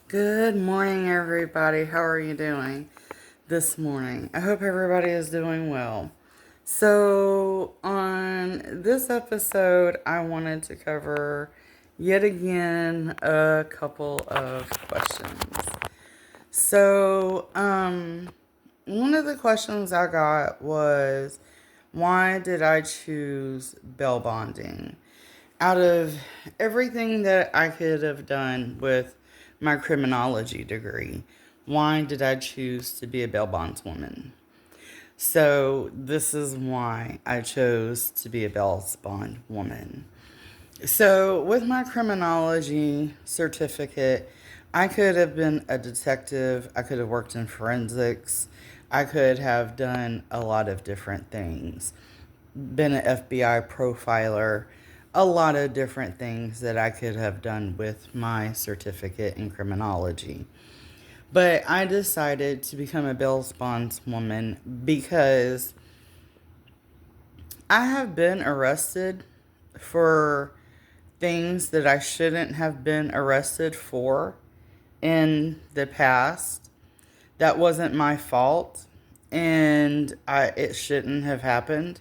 Good morning, everybody. How are you doing this morning? I hope everybody is doing well. So, on this episode, I wanted to cover yet again a couple of questions. So, one of the questions I got was, why did I choose bell bonding? Out of everything that I could have done with my criminology degree, why did I choose to be a bail bondswoman? So, this is why I chose to be a bail bondwoman. So, with my criminology certificate, I could have been a detective, I could have worked in forensics, I could have done a lot of different things, been an FBI profiler, a lot of different things that I could have done with my certificate in criminology. But I decided to become a bail bondswoman because I have been arrested for things that I shouldn't have been arrested for in the past. That wasn't my fault, and it shouldn't have happened.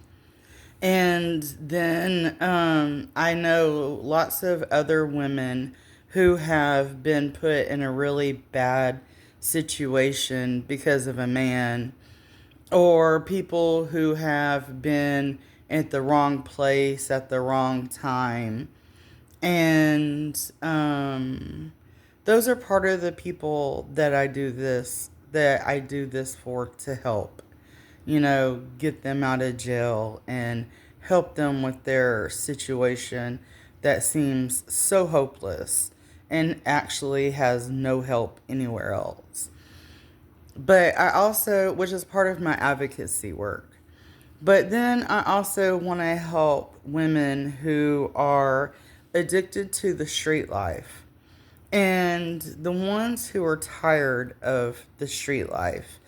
And then I know lots of other women who have been put in a really bad situation because of a man, or people who have been at the wrong place at the wrong time. And those are part of the people that I do this for, to help, get them out of jail and help them with their situation that seems so hopeless and actually has no help anywhere else. But I also, which is part of my advocacy work, but then I also want to help women who are addicted to the street life and the ones who are tired of the street life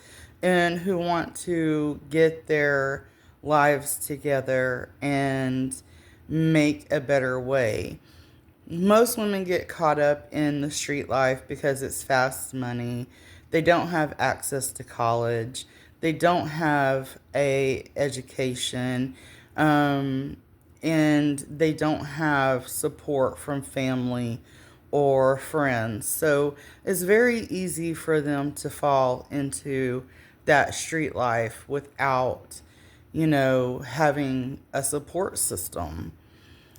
and who want to get their lives together and make a better way. Most women get caught up in the street life because it's fast money. They don't have access to college. They don't have a education, um, and they don't have support from family or friends. So it's very easy for them to fall into that street life without, having a support system.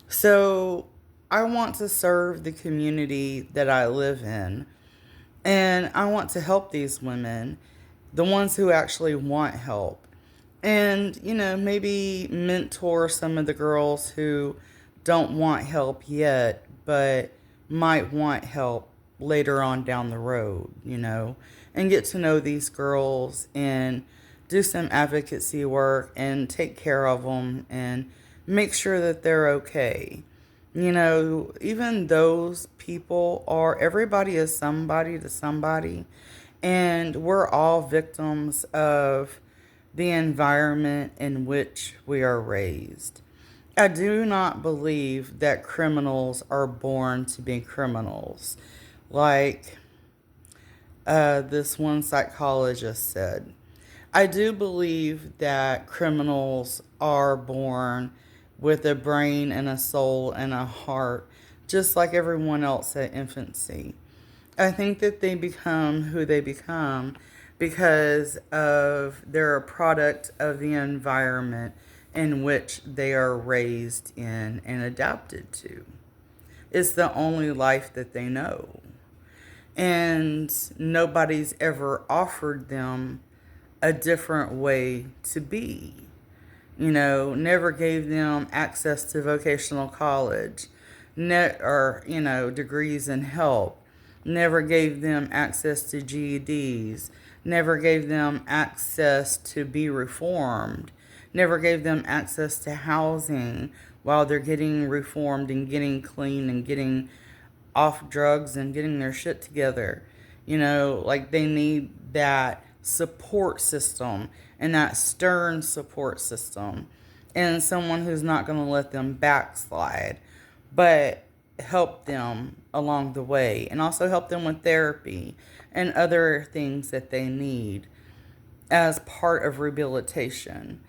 So I want to serve the community that I live in, and I want to help these women, the ones who actually want help. And, maybe mentor some of the girls who don't want help yet, but might want help later on down the road, and get to know these girls and do some advocacy work and take care of them and make sure that they're okay. Even those people are, everybody is somebody to somebody, and we're all victims of the environment in which we are raised. I do not believe that criminals are born to be criminals, like this one psychologist said. I do believe that criminals are born with a brain and a soul and a heart, just like everyone else at infancy. I think that they become who they become because of they're a product of the environment in which they are raised in and adapted to. It's the only life that they know. And nobody's ever offered them a different way to be. Never gave them access to vocational college, or degrees in help. Never gave them access to GEDs. Never gave them access to be reformed. Never gave them access to housing while they're getting reformed and getting clean and getting off drugs and getting their shit together. Like they need that support system and that stern support system and someone who's not going to let them backslide. But help them along the way and also help them with therapy and other things that they need as part of rehabilitation.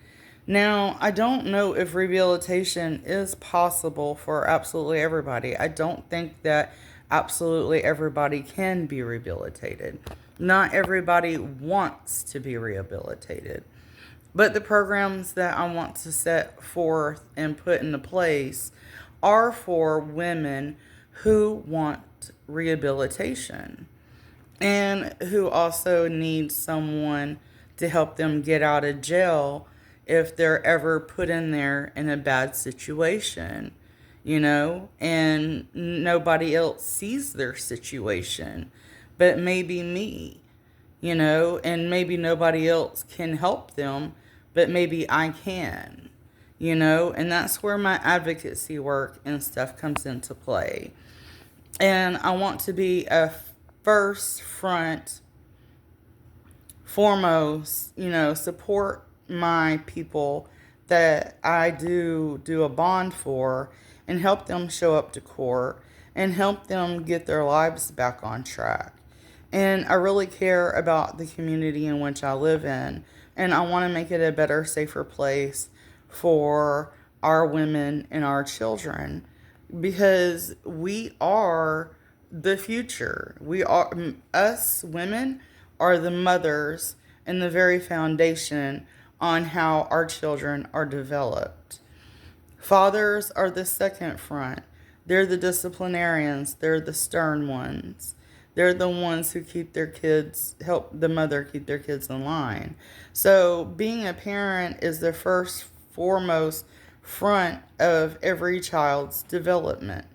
Now, I don't know if rehabilitation is possible for absolutely everybody. I don't think that absolutely everybody can be rehabilitated. Not everybody wants to be rehabilitated. But the programs that I want to set forth and put into place are for women who want rehabilitation and who also need someone to help them get out of jail if they're ever put in there in a bad situation, and nobody else sees their situation, but maybe me, and maybe nobody else can help them, but maybe I can, and that's where my advocacy work and stuff comes into play. And I want to be a first front foremost, support my people that I do a bond for and help them show up to court and help them get their lives back on track. And I really care about the community in which I live in, and I want to make it a better, safer place for our women and our children because we are the future. Us women are the mothers and the very foundation on how our children are developed. Fathers are the second front. They're the disciplinarians, they're the stern ones. They're the ones who help the mother keep their kids in line. So being a parent is the first, foremost front of every child's development.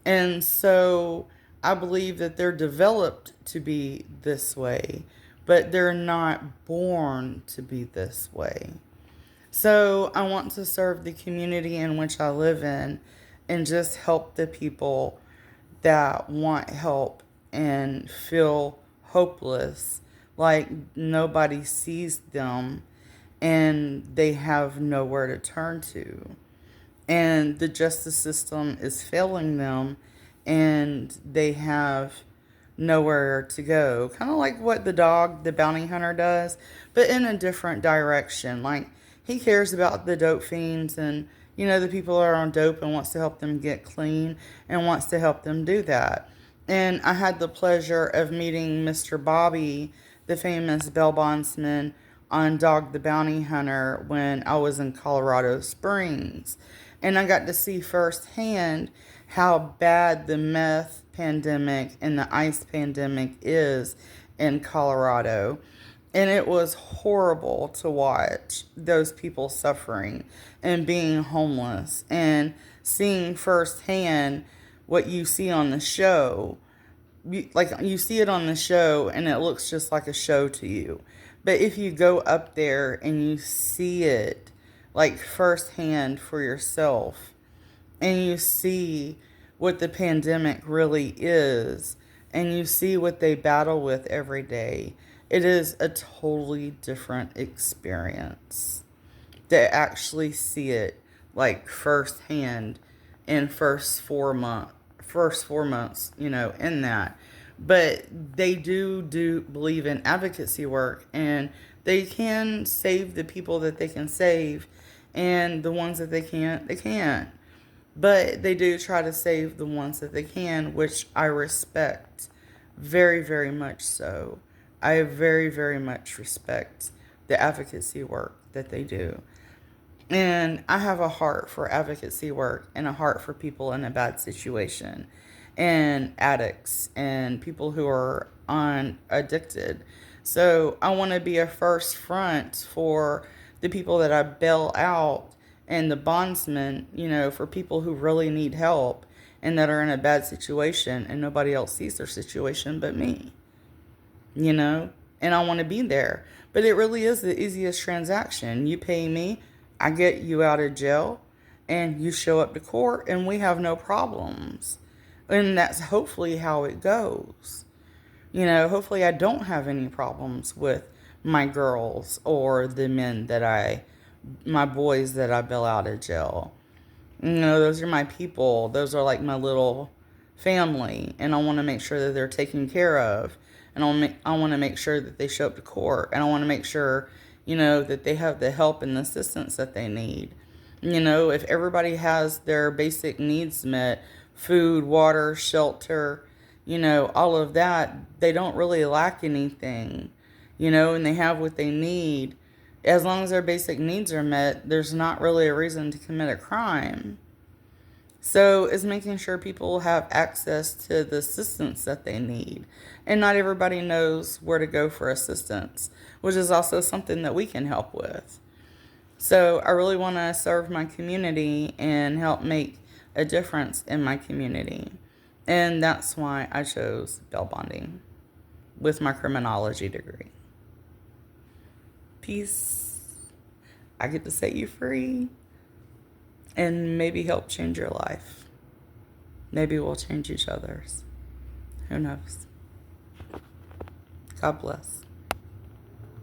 And so I believe that they're developed to be this way, but they're not born to be this way. So I want to serve the community in which I live in and just help the people that want help and feel hopeless, like nobody sees them and they have nowhere to turn to. And the justice system is failing them and they have nowhere to go. Kind of like what the dog, the bounty hunter, does, but in a different direction. Like, he cares about the dope fiends and, the people that are on dope and wants to help them get clean and wants to help them do that. And I had the pleasure of meeting Mr. Bobby, the famous bail bondsman on Dog the Bounty Hunter, when I was in Colorado Springs. And I got to see firsthand how bad the meth pandemic and the ice pandemic is in Colorado. And it was horrible to watch those people suffering and being homeless and seeing firsthand what you see on the show. You see it on the show and it looks just like a show to you. But if you go up there and you see it like firsthand for yourself and you see what the pandemic really is and you see what they battle with every day, it is a totally different experience to actually see it like firsthand in first 4 months, in that. But they do believe in advocacy work, and they can save the people that they can save, and the ones that they can't, they can't. But they do try to save the ones that they can, which I respect very, very much so. I very, very much respect the advocacy work that they do. And I have a heart for advocacy work and a heart for people in a bad situation and addicts and people who are addicted. So I want to be a first front for the people that I bail out and the bondsmen, for people who really need help and that are in a bad situation and nobody else sees their situation but me, and I want to be there. But it really is the easiest transaction. You pay me, I get you out of jail, and you show up to court, and we have no problems. And that's hopefully how it goes. Hopefully I don't have any problems with my girls or the men my boys that I bail out of jail. Those are my people. Those are like my little family, and I want to make sure that they're taken care of, and I want to make sure that they show up to court, and I want to make sure, that they have the help and the assistance that they need. If everybody has their basic needs met, food, water, shelter, all of that, they don't really lack anything, and they have what they need. As long as their basic needs are met, there's not really a reason to commit a crime. So it's making sure people have access to the assistance that they need. And not everybody knows where to go for assistance, which is also something that we can help with. So I really want to serve my community and help make a difference in my community. And that's why I chose bail bonding with my criminology degree. Peace. I get to set you free and maybe help change your life. Maybe we'll change each other's. Who knows? God bless.